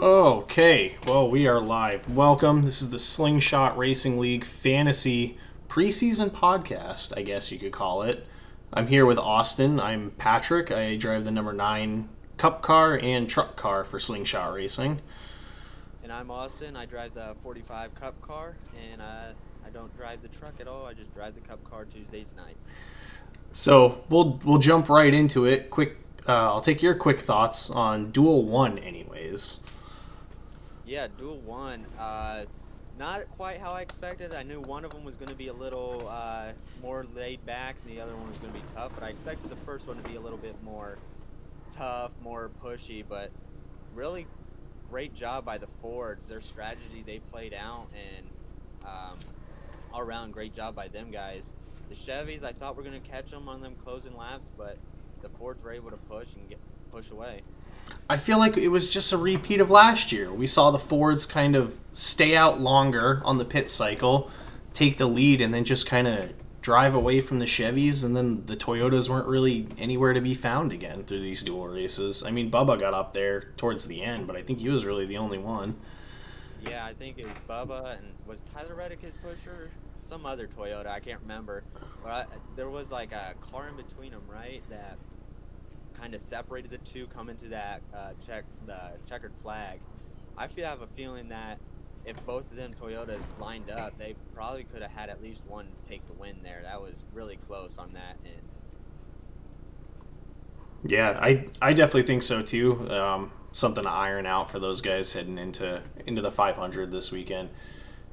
Okay, well, we are live. Welcome. This is the Slingshot Racing League Fantasy Preseason Podcast, I guess you could call it. I'm here with Austin. I'm Patrick. I drive the number 9 Cup car and truck car for Slingshot Racing. And I'm Austin. I drive the 45 Cup car, and I don't drive the truck at all. I just drive the Cup car Tuesdays nights. So we'll jump right into it. I'll take your quick thoughts on Duel 1 anyways. Yeah, Duel 1. Not quite how I expected. I knew one of them was going to be a little more laid back, and the other one was going to be tough. But I expected the first one to be a little bit more tough, more pushy. But really great job by the Fords. Their strategy they played out, and all around great job by them guys. The Chevys, I thought were going to catch them on them closing laps, but the Fords were able to push away. I feel like it was just a repeat of last year. We saw the Fords kind of stay out longer on the pit cycle, take the lead, and then just kind of drive away from the Chevys, and then the Toyotas weren't really anywhere to be found again through these dual races. I mean, Bubba got up there towards the end, but I think he was really the only one. Yeah, I think it was Bubba, and was Tyler Reddick his pusher? Some other Toyota, I can't remember. But there was like a car in between them, right? That kind of separated the two coming to that checkered flag. Have a feeling that if both of them Toyotas lined up, they probably could have had at least one take the win there. That was really close on that end. Yeah, I definitely think so too. Something to iron out for those guys heading into the 500 this weekend,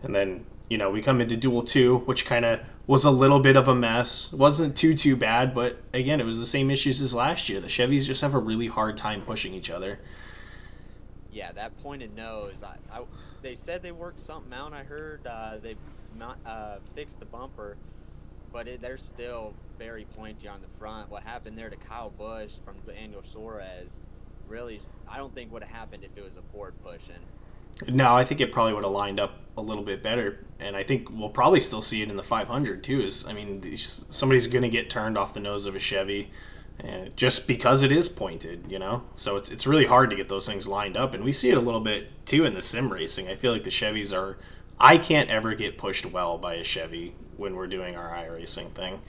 and then we come into Duel 2, which kind of was a little bit of a mess. It wasn't too bad, but again, it was the same issues as last year. The Chevys just have a really hard time pushing each other. Yeah, that pointed nose. They said they worked something out. I heard they not fixed the bumper, but they're still very pointy on the front. What happened there to Kyle Busch from Daniel Suarez, really, I don't think would have happened if it was a Ford pushing. No, I think it probably would have lined up a little bit better, and I think we'll probably still see it in the 500 too. Somebody's going to get turned off the nose of a Chevy, and just because it is pointed. So it's really hard to get those things lined up, and we see it a little bit too in the sim racing. I feel like the Chevys are. I can't ever get pushed well by a Chevy when we're doing our iRacing thing.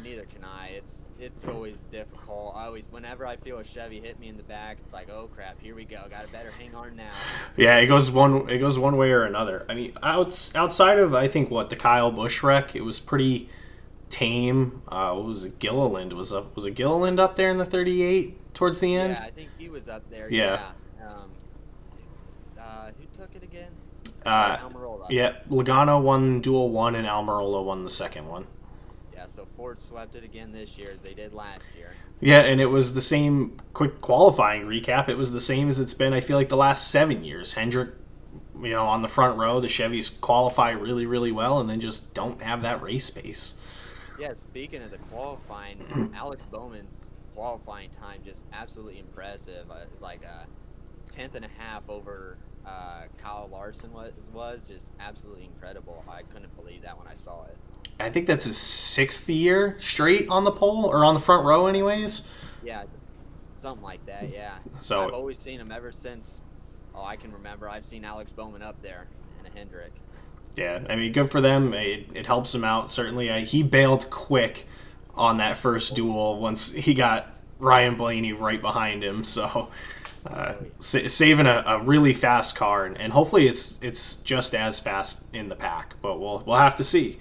Neither can I. It's always difficult. Whenever I feel a Chevy hit me in the back, it's like, oh crap, here we go. Got to better hang on now. Yeah, it goes one way or another. I mean, outside of I think the Kyle Busch wreck, it was pretty tame. What was it? Gilliland was it Gilliland up there in the 38 towards the end? Yeah, I think he was up there. Yeah. Who took it again? Almirola. Yeah, Logano won Duel 1 and Almirola won the second one. Yeah, so Ford swept it again this year as they did last year. Yeah, and it was the same. Quick qualifying recap. It was the same as it's been. I feel like the last 7 years. Hendrick, on the front row, the Chevys qualify really, really well, and then just don't have that race pace. Yeah, speaking of the qualifying, Alex Bowman's qualifying time just absolutely impressive. It's like a tenth and a half over Kyle Larson was just absolutely incredible. I couldn't believe that when I saw it. I think that's his 6th year straight on the pole, or on the front row anyways. Yeah, something like that, yeah. So I've always seen him ever since, I can remember. I've seen Alex Bowman up there in a Hendrick. Yeah, I mean, good for them. It helps him out, certainly. He bailed quick on that first duel once he got Ryan Blaney right behind him, so saving a really fast car, and hopefully it's just as fast in the pack, but we'll have to see.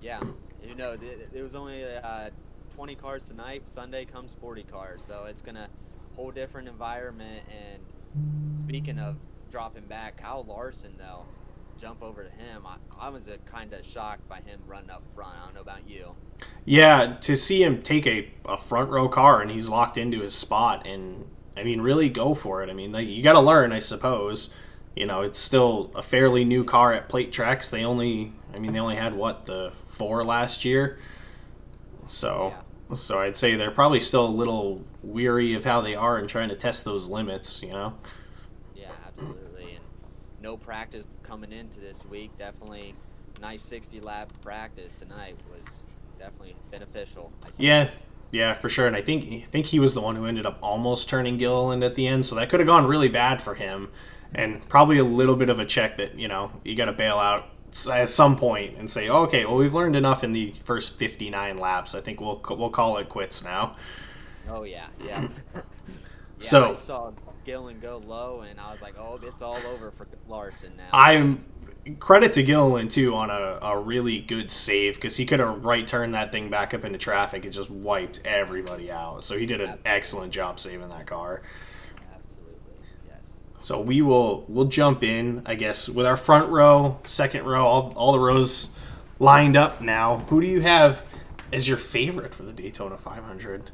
Yeah, there was only 20 cars tonight. Sunday comes 40 cars, so it's gonna whole different environment. And speaking of dropping back, Kyle Larson though, jump over to him. I was kind of shocked by him running up front. I don't know about you. Yeah, to see him take a front row car and he's locked into his spot, and I mean, really go for it. I mean, you got to learn, I suppose. It's still a fairly new car at plate tracks. They only had the 4 last year. So I'd say they're probably still a little weary of how they are and trying to test those limits, Yeah, absolutely. And no practice coming into this week. Definitely nice 60 lap practice tonight was definitely beneficial. Yeah, Yeah, for sure. And I think he was the one who ended up almost turning Gilliland at the end, so that could have gone really bad for him, and probably a little bit of a check that you got to bail out at some point and say, okay, well we've learned enough in the first 59 laps. I think we'll call it quits now. Oh yeah, yeah, yeah. I So saw Gillen go low, and I was like, oh, it's all over for Larson now. I'm credit to Gilliland too on a really good save because he could have right turned that thing back up into traffic and just wiped everybody out. So he did an excellent job saving that car. Absolutely, yes. So we'll jump in, I guess, with our front row, second row, all the rows lined up now. Who do you have as your favorite for the Daytona 500?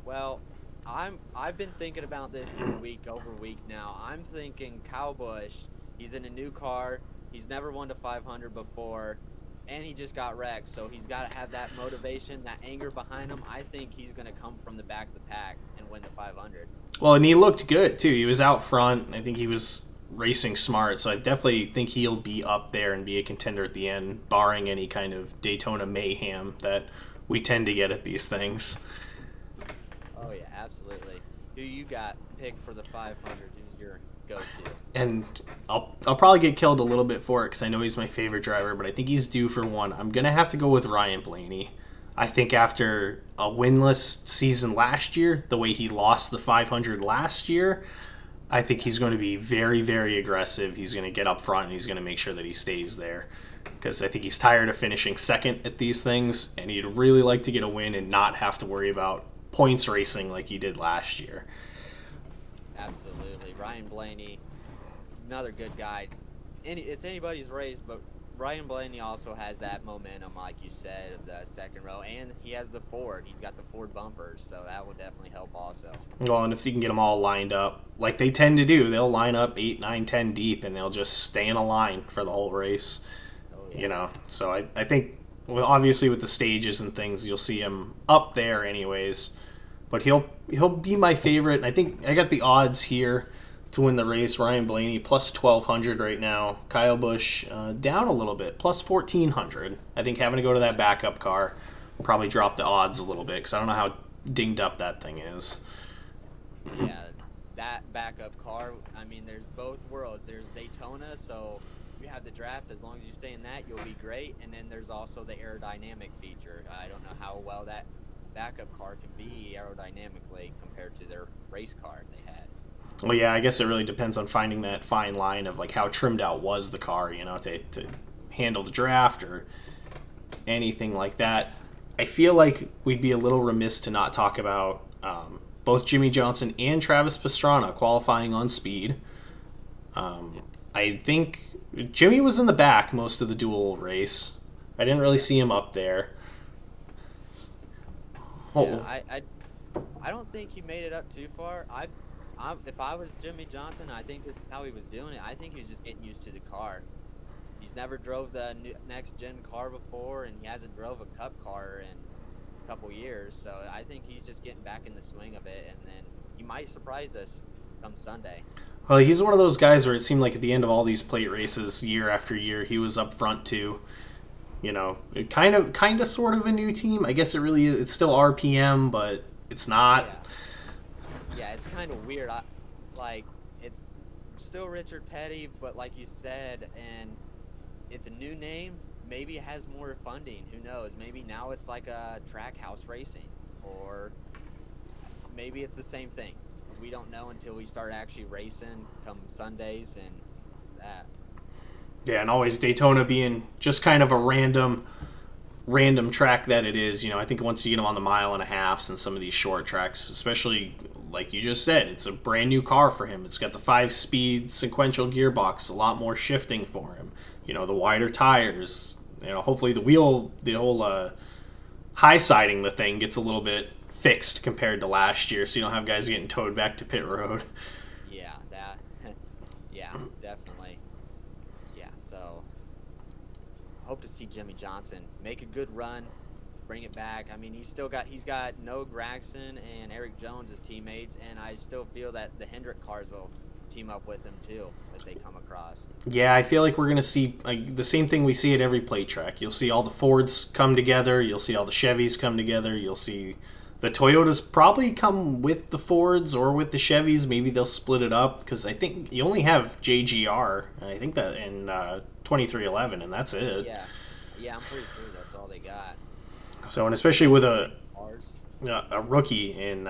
Well, I've been thinking about this for week over week now. I'm thinking Kyle Busch. He's in a new car. He's never won the 500 before, and he just got wrecked. So he's got to have that motivation, that anger behind him. I think he's going to come from the back of the pack and win the 500. Well, and he looked good too. He was out front. I think he was racing smart. So I definitely think he'll be up there and be a contender at the end, barring any kind of Daytona mayhem that we tend to get at these things. Oh yeah, absolutely. Who you got picked for the 500? Who's your go-to? And I'll probably get killed a little bit for it because I know he's my favorite driver, but I think he's due for one. I'm gonna have to go with Ryan Blaney. I think after a winless season last year, the way he lost the 500 last year, I think he's going to be very, very aggressive. He's going to get up front and he's going to make sure that he stays there because I think he's tired of finishing second at these things, and he'd really like to get a win and not have to worry about points racing like he did last year. Absolutely. Ryan Blaney, another good guy. It's anybody's race, but Ryan Blaney also has that momentum, like you said, of the second row, and he has the Ford. He's got the Ford bumpers, so that will definitely help also. Well, and if you can get them all lined up, like they tend to do, they'll line up 8, 9, 10 deep, and they'll just stay in a line for the whole race. Oh, yeah. So I think, well, obviously with the stages and things, you'll see him up there anyways. But he'll be my favorite. I think I got the odds here to win the race. Ryan Blaney plus 1,200 right now. Kyle Busch down a little bit, plus 1,400. I think having to go to that backup car probably dropped the odds a little bit because I don't know how dinged up that thing is. Yeah, that backup car, I mean, there's both worlds. There's Daytona, so you have the draft. As long as you stay in that, you'll be great. And then there's also the aerodynamic feature. I don't know how well that backup car can be aerodynamically compared to their race car they had. Well, yeah, I guess it really depends on finding that fine line of like how trimmed out was the car, to handle the draft or anything like that. I feel like we'd be a little remiss to not talk about both Jimmy Johnson and Travis Pastrana qualifying on speed. I think Jimmy was in the back most of the dual race. I didn't really see him up there. Oh. Yeah, I don't think he made it up too far. If I was Jimmy Johnson, I think that's how he was doing it. I think he was just getting used to the car. He's never drove the next gen car before, and he hasn't drove a cup car in a couple years. So I think he's just getting back in the swing of it, and then he might surprise us come Sunday. Well, he's one of those guys where it seemed like at the end of all these plate races, year after year, he was up front too. Kind of, sort of a new team. I guess it's still RPM, but it's not. Yeah, it's kind of weird. It's still Richard Petty, but like you said, and it's a new name. Maybe it has more funding. Who knows? Maybe now it's like a track house racing, or maybe it's the same thing. We don't know until we start actually racing come Sundays and that. Yeah, and always Daytona being just kind of a random track that it is. I think once you get them on the 1.5 miles and some of these short tracks, especially like you just said, it's a brand new car for him. It's got the 5-speed sequential gearbox, a lot more shifting for him. The wider tires. Hopefully the whole high siding the thing gets a little bit fixed compared to last year, so you don't have guys getting towed back to pit road. Yeah, that. Yeah, definitely. Yeah, so hope to see Jimmy Johnson make a good run, bring it back. I mean, he's got Noah Gragson and Eric Jones as teammates, and I still feel that the Hendrick cars will team up with him too as they come across. Yeah, I feel like we're going to see the same thing we see at every plate track. You'll see all the Fords come together. You'll see all the Chevys come together. You'll see The Toyotas probably come with the Fords or with the Chevys. Maybe they'll split it up because I think you only have JGR. And I think that in 2311, and that's it. Yeah, yeah, I'm pretty sure that's all they got. So, and especially with Cars. a rookie in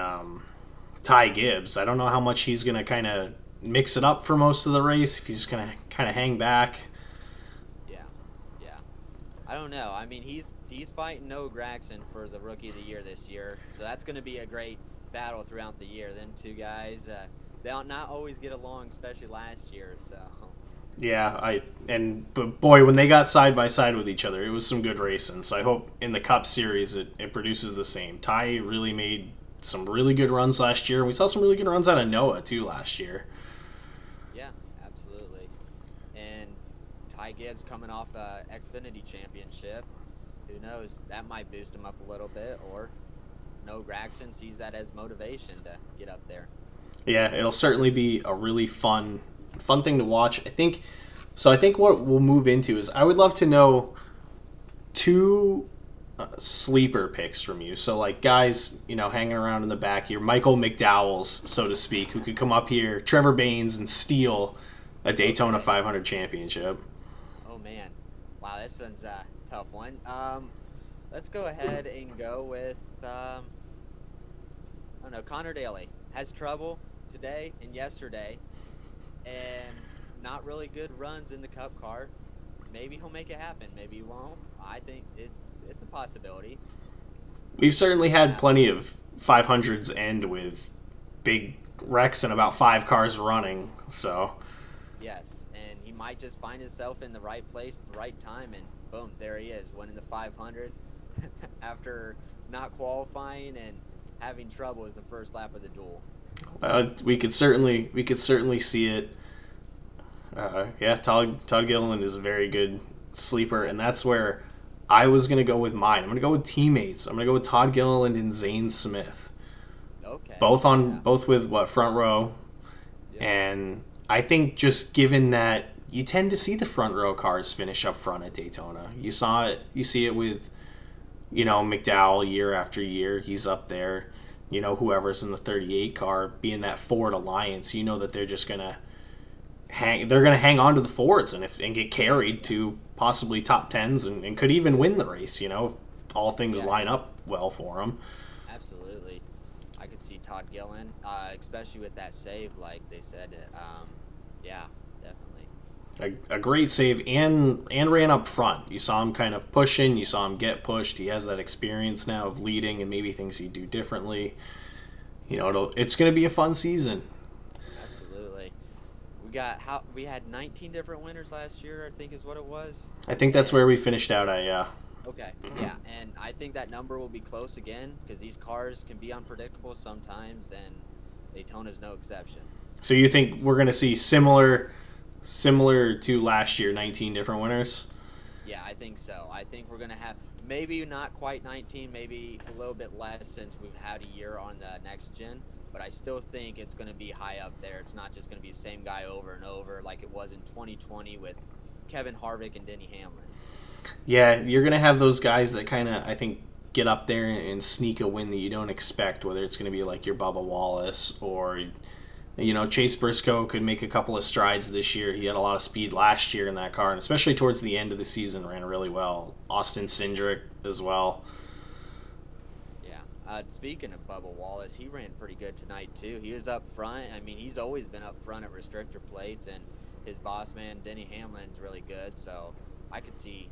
Ty Gibbs, I don't know how much he's going to kind of mix it up for most of the race. If he's going to kind of hang back. Yeah, yeah. I don't know. I mean, he's fighting Noah Gragson for the Rookie of the Year this year, so that's going to be a great battle throughout the year. Them two guys, they'll not always get along, especially last year. So. Yeah, but boy, when they got side by side with each other, it was some good racing. So I hope in the Cup Series it produces the same. Ty really made some really good runs last year. We saw some really good runs out of Noah too last year. Yeah, absolutely. And Ty Gibbs coming off a Xfinity championship. Who knows? That might boost him up a little bit, or Noah Gragson sees that as motivation to get up there. Yeah, it'll certainly be a really fun thing to watch. I think what we'll move into is I would love to know two sleeper picks from you. So like guys, hanging around in the back here, Michael McDowell's, so to speak, who could come up here, Trevor Baynes, and steal a Daytona 500 championship. Oh man, wow, this one's a tough one. Let's go ahead and go with I don't know. Connor Daly has trouble today and yesterday, and not really good runs in the Cup car. Maybe he'll make it happen. Maybe he won't. I think it's a possibility. We've certainly had plenty of 500s end with big wrecks and about 5 cars running. So Yes, and he might just find himself in the right place at the right time, and boom, there he is, winning the 500 after not qualifying and having trouble as the first lap of the duel. we could certainly see it. Yeah, Todd Gilliland is a very good sleeper, and that's where I was going to go with mine. I'm going to go with teammates. I'm going to go with Todd Gilliland and Zane Smith. Okay. Both with front row, Yeah. and I think just given that you tend to see the front row cars finish up front at Daytona. You see it with McDowell year after year. He's up there. Whoever's in the 38 car, being that Ford Alliance, that they're just gonna hang on to the Fords and get carried to possibly top tens and could even win the race. If all things line up well for them. Absolutely. I could see Todd Gillen, especially with that save, like they said. Yeah, definitely. A great save and ran up front. You saw him kind of pushing. You saw him get pushed. He has that experience now of leading and maybe things he'd do differently. It's going to be a fun season. Absolutely. We had 19 different winners last year, I think is what it was. I think that's where we finished out at, yeah. Okay, yeah, and I think that number will be close again because these cars can be unpredictable sometimes, and Daytona's no exception. So you think we're going to see similar to last year, 19 different winners? Yeah, I think so. I think we're going to have maybe not quite 19, maybe a little bit less since we've had a year on the next gen, but I still think it's going to be high up there. It's not just going to be the same guy over and over like it was in 2020 with Kevin Harvick and Denny Hamlin. Yeah, you're going to have those guys that kind of, I think, get up there and sneak a win that you don't expect, whether it's going to be like your Bubba Wallace or Chase Briscoe could make a couple of strides this year. He had a lot of speed last year in that car, and especially towards the end of the season ran really well. Austin Cindric as well. Yeah. Speaking of Bubba Wallace, he ran pretty good tonight too. He was up front. I mean, he's always been up front at restrictor plates, and his boss man Denny Hamlin's really good. So I could see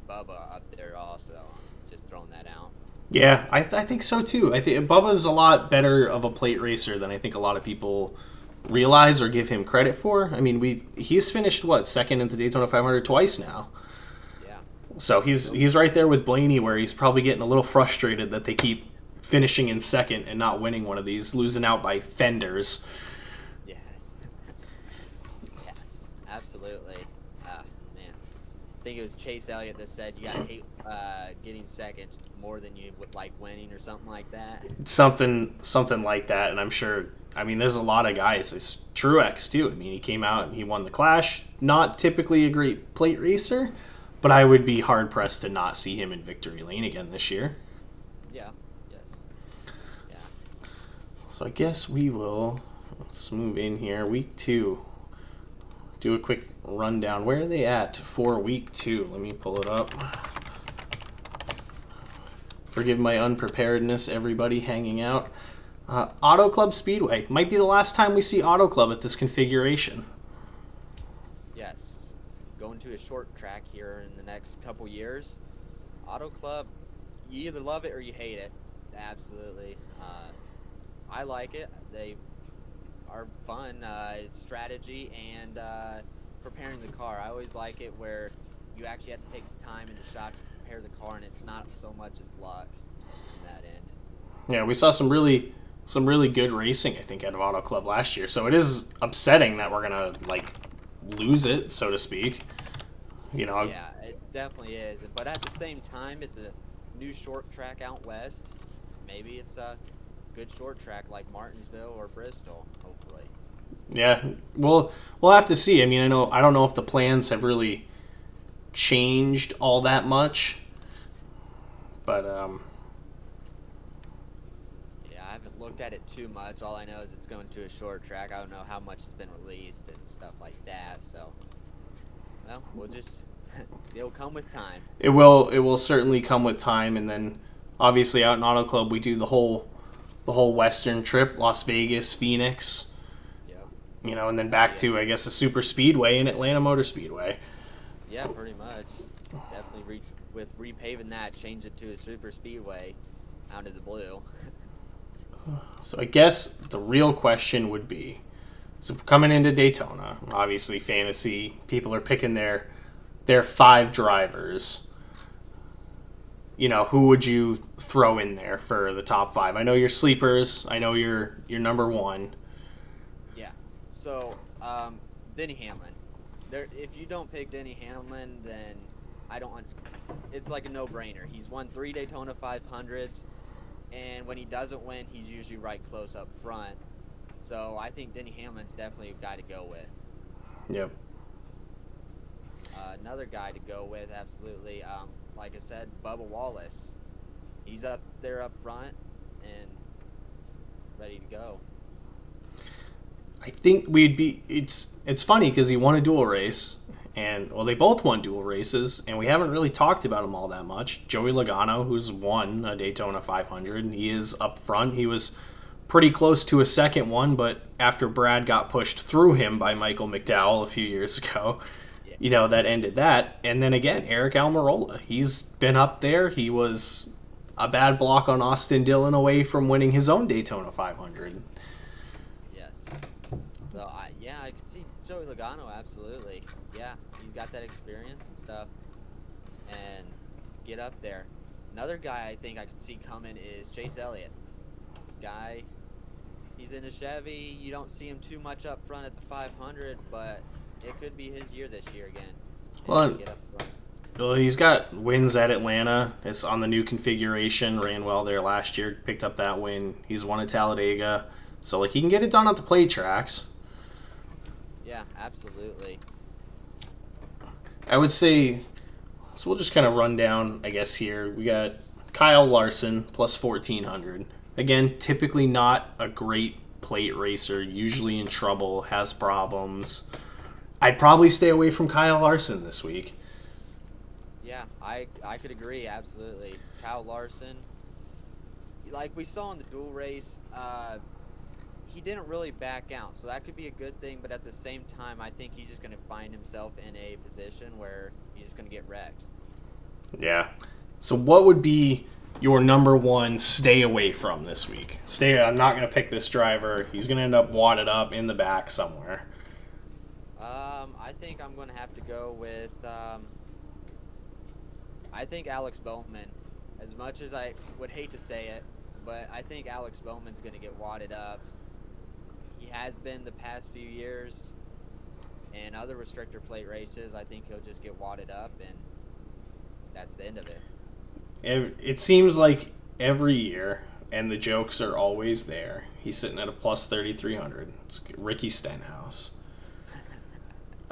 Bubba up there also. Just throwing that out. Yeah, I think so too. I think Bubba's a lot better of a plate racer than I think a lot of people realize or give him credit for. I mean, he's finished second at the Daytona 500 twice now. Yeah. So he's right there with Blaney, where he's probably getting a little frustrated that they keep finishing in second and not winning one of these, losing out by fenders. Yes. Yes. Absolutely. Man, I think it was Chase Elliott that said you gotta hate getting second more than you would like winning or something like that. Something like that, and I'm sure. I mean, there's a lot of guys. It's Truex too. I mean, he came out and he won the Clash. Not typically a great plate racer, but I would be hard pressed to not see him in victory lane again this year. Yeah. Yes. So I guess we will, let's move in here. Week 2. Do a quick rundown. Where are they at for week 2? Let me pull it up. Forgive my unpreparedness, everybody hanging out. Auto Club Speedway. Might be the last time we see Auto Club at this configuration. Yes. Going to a short track here in the next couple years. Auto Club, you either love it or you hate it. Absolutely. I like it. They are fun. It's strategy and preparing the car. I always like it where you actually have to take the time in the shop to prepare the car, and it's not so much as luck in that end. Yeah, we saw some really good racing, I think, out of Auto Club last year. So it is upsetting that we're gonna lose it, so to speak. Yeah, it definitely is. But at the same time, it's a new short track out west. Maybe it's a good short track like Martinsville or Bristol, hopefully. Yeah, we'll have to see. I mean, I don't know if the plans have really changed all that much, but Yeah, I haven't looked at it too much. All I know is it's going to a short track. I don't know how much has been released and stuff like that. So, well, we'll just it'll come with time. it will certainly come with time. And then obviously out in Auto Club we do the whole Western trip, Las Vegas, Phoenix. Yep. And then back to, I guess, a super speedway in Atlanta Motor Speedway. Yeah, pretty much. Definitely with repaving that, change it to a super speedway out of the blue. So I guess the real question would be, so if we're coming into Daytona, obviously fantasy, people are picking their 5 drivers. Who would you throw in there for the top 5? I know your sleepers. I know your number 1. Yeah. So, Denny Hamlin. If you don't pick Denny Hamlin, then I don't. It's like a no-brainer. He's won 3 Daytona 500s, and when he doesn't win, he's usually right close up front. So I think Denny Hamlin's definitely a guy to go with. Yep. Another guy to go with, absolutely. Like I said, Bubba Wallace. He's up there up front and ready to go. I think we'd be. It's funny because he won a dual race, and they both won dual races, and we haven't really talked about them all that much. Joey Logano, who's won a Daytona 500, he is up front. He was pretty close to a second one, but after Brad got pushed through him by Michael McDowell a few years ago, that ended that. And then again, Eric Almirola, he's been up there. He was a bad block on Austin Dillon away from winning his own Daytona 500. Yes. So, I could see Joey Logano, absolutely. Yeah, he's got that experience and stuff. And get up there. Another guy I think I could see coming is Chase Elliott. He's in a Chevy. You don't see him too much up front at the 500, but it could be his year this year again. Well, he's got wins at Atlanta. It's on the new configuration. Ran well there last year. Picked up that win. He's won at Talladega. So, he can get it done at the play tracks. Yeah, absolutely. I would say, so we'll just kind of run down, I guess, here. We got Kyle Larson, plus 1,400. Again, typically not a great plate racer. Usually in trouble, has problems. I'd probably stay away from Kyle Larson this week. Yeah, I could agree, absolutely. Kyle Larson, like we saw in the dual race, he didn't really back out, so that could be a good thing, but at the same time, I think he's just going to find himself in a position where he's just going to get wrecked. Yeah. So what would be your number 1 stay away from this week? I'm not going to pick this driver. He's going to end up wadded up in the back somewhere. I think I'm going to have to go with, I think Alex Bowman. As much as I would hate to say it, but I think Alex Bowman's going to get wadded up. He has been the past few years. And other restrictor plate races, I think he'll just get wadded up, and that's the end of it. It seems like every year, and the jokes are always there, he's sitting at a plus 3,300. It's Ricky Stenhouse.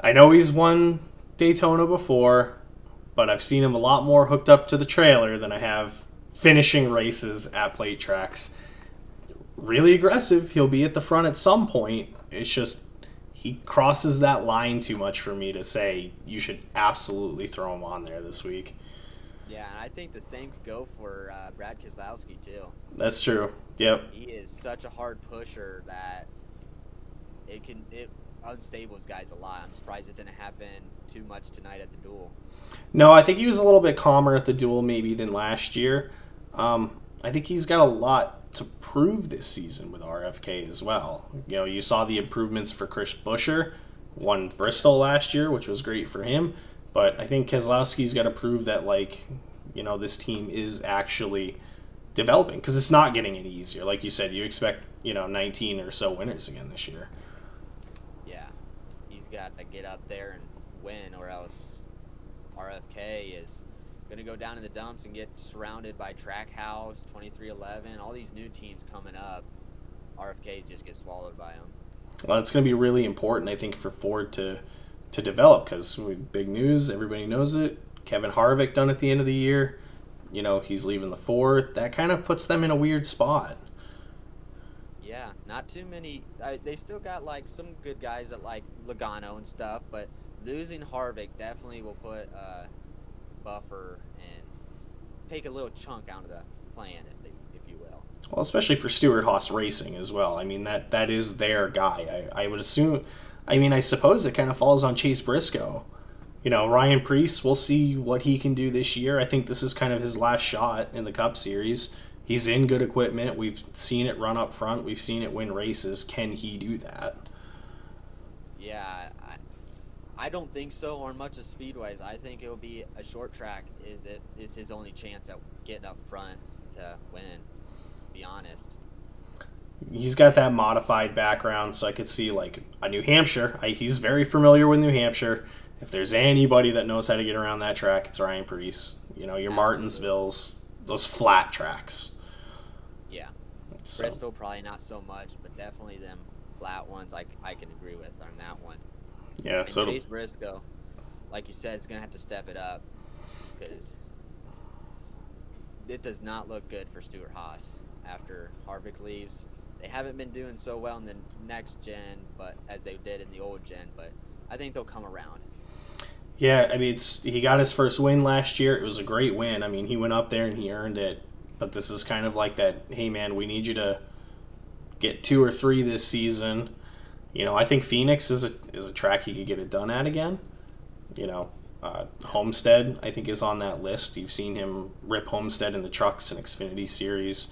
I know he's won Daytona before, but I've seen him a lot more hooked up to the trailer than I have finishing races at plate tracks. really aggressive. He'll be at the front at some point. It's just he crosses that line too much for me to say you should absolutely throw him on there this week. Yeah, and I think the same could go for Brad Keselowski too. That's true. Yep. He is such a hard pusher that it unstables guys a lot. I'm surprised it didn't happen too much tonight at the duel. No, I think he was a little bit calmer at the duel maybe than last year. I think he's got a lot to prove this season with RFK as well. You know, you saw the improvements for Chris Buescher, won Bristol last year, which was great for him. But I think Keselowski's got to prove that, like, you know, this team is actually developing because it's not getting any easier. Like you said, you expect, 19 or so winners again this year. Yeah, he's got to get up there and win, or else RFK is going to go down in the dumps and get surrounded by Trackhouse, 2311, all these new teams coming up. RFK just gets swallowed by them. Well, it's going to be really important, I think, for Ford to develop because big news, everybody knows it. Kevin Harvick done at the end of the year. He's leaving the Ford. That kind of puts them in a weird spot. Yeah, not too many. They still got like some good guys at like Logano and stuff, but losing Harvick definitely will put buffer and take a little chunk out of the plan, if you will. Well, especially for Stewart-Haas Racing as well. I mean, that is their guy. I would assume. I mean, I suppose it kind of falls on Chase Briscoe. Ryan Preece, we'll see what he can do this year. I think this is kind of his last shot in the Cup Series. He's in good equipment. We've seen it run up front. We've seen it win races. Can he do that? Yeah, I don't think so on much of Speedways. I think it'll be a short track. Is his only chance at getting up front to win, to be honest. He's got that modified background, so I could see like a New Hampshire. He's very familiar with New Hampshire. If there's anybody that knows how to get around that track, it's Ryan Preece. Your Absolutely. Martinsvilles, those flat tracks. Yeah. So. Bristol, probably not so much, but definitely them flat ones I can agree with on that one. Yeah, and so Chase Briscoe, like you said, is going to have to step it up because it does not look good for Stewart-Haas after Harvick leaves. They haven't been doing so well in the next gen, but as they did in the old gen, but I think they'll come around. Yeah, I mean, he got his first win last year. It was a great win. I mean, he went up there and he earned it. But this is kind of like that, hey, man, we need you to get 2 or 3 this season. I think Phoenix is a track he could get it done at again. Homestead, I think, is on that list. You've seen him rip Homestead in the Trucks and Xfinity Series.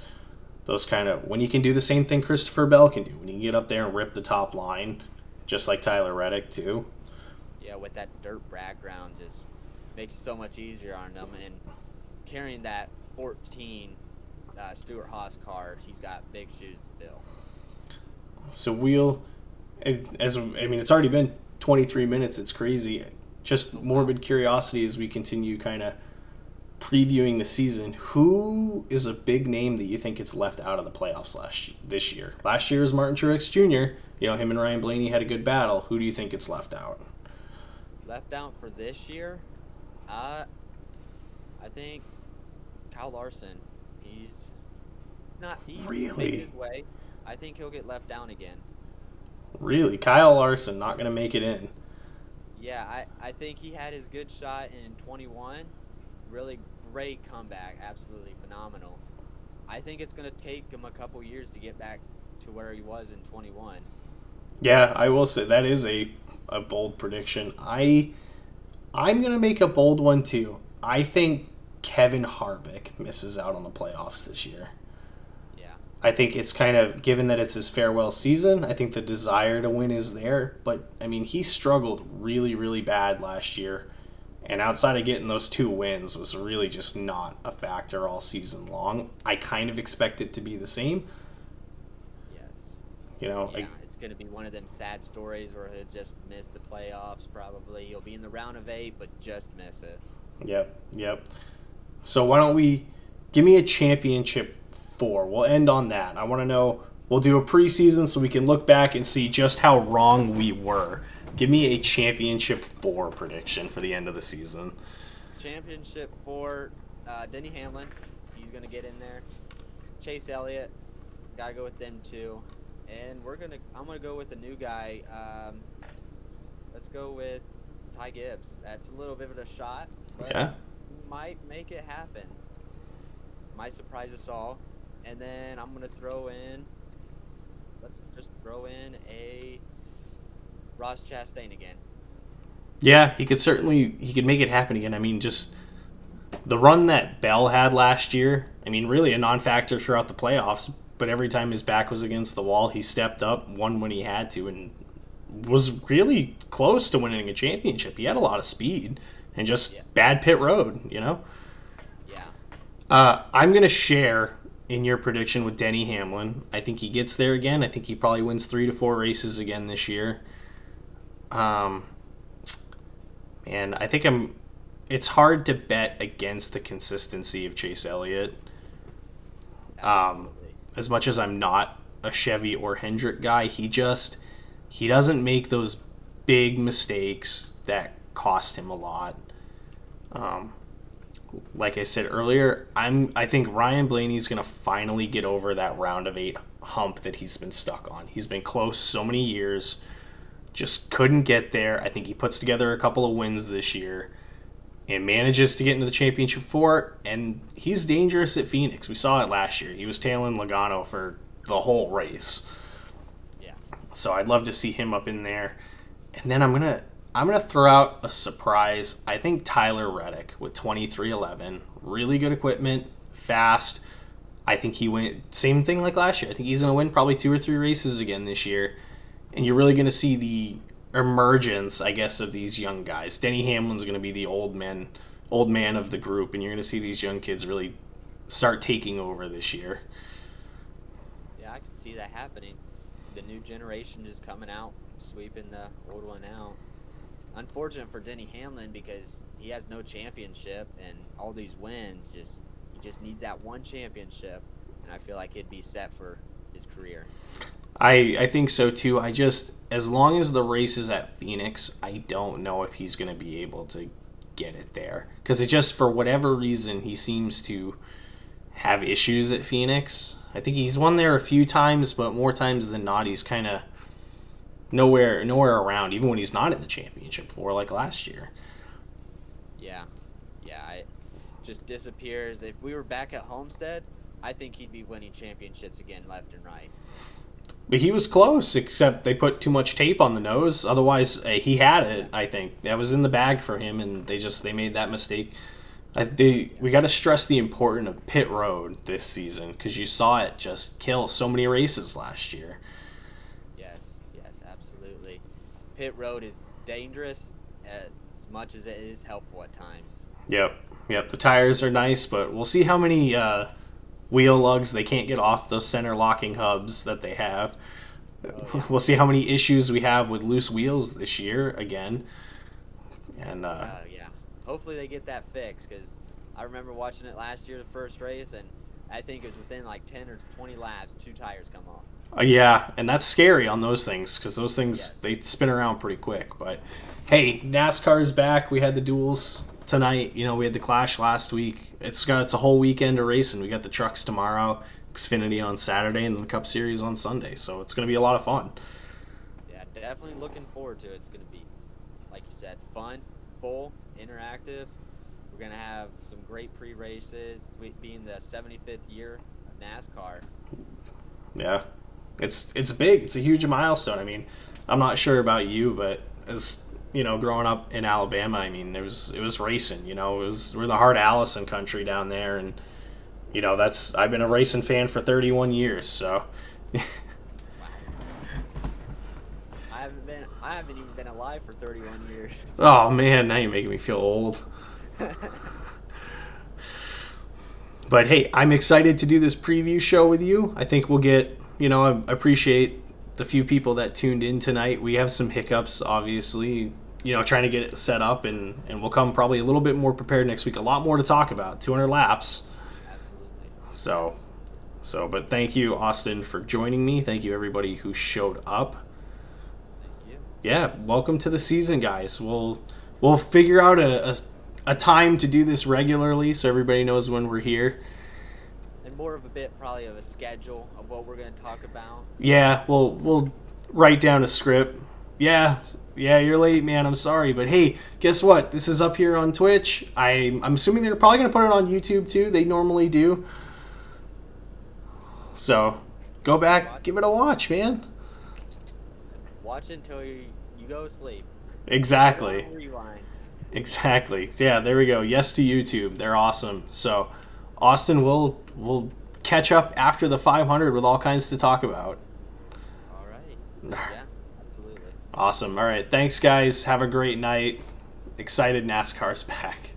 Those kind of, when you can do the same thing Christopher Bell can do, when you can get up there and rip the top line, just like Tyler Reddick, too. Yeah, with that dirt background, just makes it so much easier on them. And carrying that 14 Stewart-Haas card, he's got big shoes to fill. So it's already been 23 minutes. It's crazy. Just morbid curiosity as we continue kind of previewing the season. Who is a big name that you think gets left out of the playoffs this year? Last year was Martin Truex Jr. Him and Ryan Blaney had a good battle. Who do you think gets left out? Left out for this year? I think Kyle Larson. He's really making his way. I think he'll get left down again. Really? Kyle Larson not going to make it in? Yeah, I think he had his good shot in 21. Really great comeback. Absolutely phenomenal. I think it's going to take him a couple years to get back to where he was in 21. Yeah, I will say that is a bold prediction. I'm going to make a bold one too. I think Kevin Harvick misses out on the playoffs this year. Yeah. I think it's kind of, given that it's his farewell season, I think the desire to win is there. But, I mean, he struggled really, really bad last year. And outside of getting those 2 wins was really just not a factor all season long. I kind of expect it to be the same. Yes. Yeah. It's going to be one of them sad stories where he'll just miss the playoffs probably. He'll be in the round of 8, but just miss it. Yep. So why don't we give me a championship 4? We'll end on that. I want to know, we'll do a preseason so we can look back and see just how wrong we were. Give me a championship 4 prediction for the end of the season. Championship 4, Denny Hamlin. He's going to get in there. Chase Elliott. Gotta go with them two. And I'm gonna go with the new guy. Let's go with Ty Gibbs. That's a little bit of a shot, but Yeah. might make it happen. Might surprise us all. And then I'm gonna throw in. Let's just throw in a Ross Chastain again. Yeah, he could make it happen again. I mean, just the run that Bell had last year, I mean, really a non-factor throughout the playoffs, but every time his back was against the wall, he stepped up, won when he had to, and was really close to winning a championship. He had a lot of speed and just bad pit road, you know? Yeah. I'm going to share in your prediction with Denny Hamlin. I think he gets there again. I think he probably wins 3 to 4 races again this year. And I think it's hard to bet against the consistency of Chase Elliott. As much as I'm not a Chevy or Hendrick guy, he doesn't make those big mistakes that cost him a lot. Like I said earlier, I think Ryan Blaney's going to finally get over that round of 8 hump that he's been stuck on. He's been close so many years, just couldn't get there. I think he puts together a couple of wins this year and manages to get into the championship 4, and he's dangerous at Phoenix. We saw it last year. He was tailing Logano for the whole race. Yeah. So I'd love to see him up in there. And then I'm gonna throw out a surprise. I think Tyler Reddick with 2311, really good equipment, fast. I think he went same thing like last year. I think he's gonna win probably 2 or 3 races again this year, and you're really gonna see the emergence, I guess, of these young guys. Denny Hamlin's gonna be the old man of the group, and you're gonna see these young kids really start taking over this year. Yeah, I can see that happening. The new generation is coming out, sweeping the old one out. Unfortunate for Denny Hamlin because he has no championship and all these wins. He just needs that one championship, and I feel like he'd be set for his career. I think so too. As long as the race is at Phoenix, I don't know if he's going to be able to get it there. Because it just, for whatever reason, he seems to have issues at Phoenix. I think he's won there a few times, but more times than not, he's kind of nowhere around, even when he's not at the championship 4 like last year. Yeah, it just disappears. If we were back at Homestead, I think he'd be winning championships again left and right. But he was close, except they put too much tape on the nose. Otherwise, he had it, I think. That was in the bag for him, and they made that mistake. We got to stress the importance of pit road this season, because you saw it just kill so many races last year. Yes, absolutely. Pit road is dangerous as much as it is helpful at times. Yep. The tires are nice, but we'll see how many wheel lugs they can't get off those center locking hubs that they have. Oh, yeah. We'll see how many issues we have with loose wheels this year again. And hopefully they get that fixed, because I remember watching it last year, the first race, and I think it was within like 10 or 20 laps, 2 tires come off. Yeah, and that's scary on those things, because those things, they spin around pretty quick. But hey, NASCAR's back. We had the duels tonight. We had the Clash last week. It's a whole weekend of racing. We got the trucks tomorrow, Xfinity on Saturday, and then the Cup Series on Sunday. So it's going to be a lot of fun. Yeah, definitely looking forward to it. It's going to be, like you said, fun, full, interactive. We're going to have some great pre-races, being the 75th year of NASCAR. Yeah, it's big. It's a huge milestone. I mean, I'm not sure about you, but as growing up in Alabama, I mean, it was racing. We're the Hart Allison country down there, and I've been a racing fan for 31 years. So, wow. I haven't even been alive for 31 years. Oh man, now you're making me feel old. But hey, I'm excited to do this preview show with you. I think we'll get, I appreciate the few people that tuned in tonight. We have some hiccups, obviously, trying to get it set up, and we'll come probably a little bit more prepared next week. A lot more to talk about, 200 laps. Absolutely. But thank you, Austin, for joining me. Thank you, everybody who showed up. Thank you. Yeah, welcome to the season, guys. We'll figure out a time to do this regularly so everybody knows when we're here. And more of a bit probably of a schedule of what we're going to talk about. Yeah, we'll write down a script. Yeah, yeah, you're late, man. I'm sorry, but hey, guess what? This is up here on Twitch. I'm assuming they're probably gonna put it on YouTube too. They normally do. So go back, give it a watch, man. Watch until you go to sleep. Exactly. Rewind. Exactly. So yeah, there we go. Yes to YouTube. They're awesome. So, Austin, we'll catch up after the 500 with all kinds to talk about. All right. Yeah, absolutely. Awesome. All right. Thanks, guys. Have a great night. Excited NASCAR's back.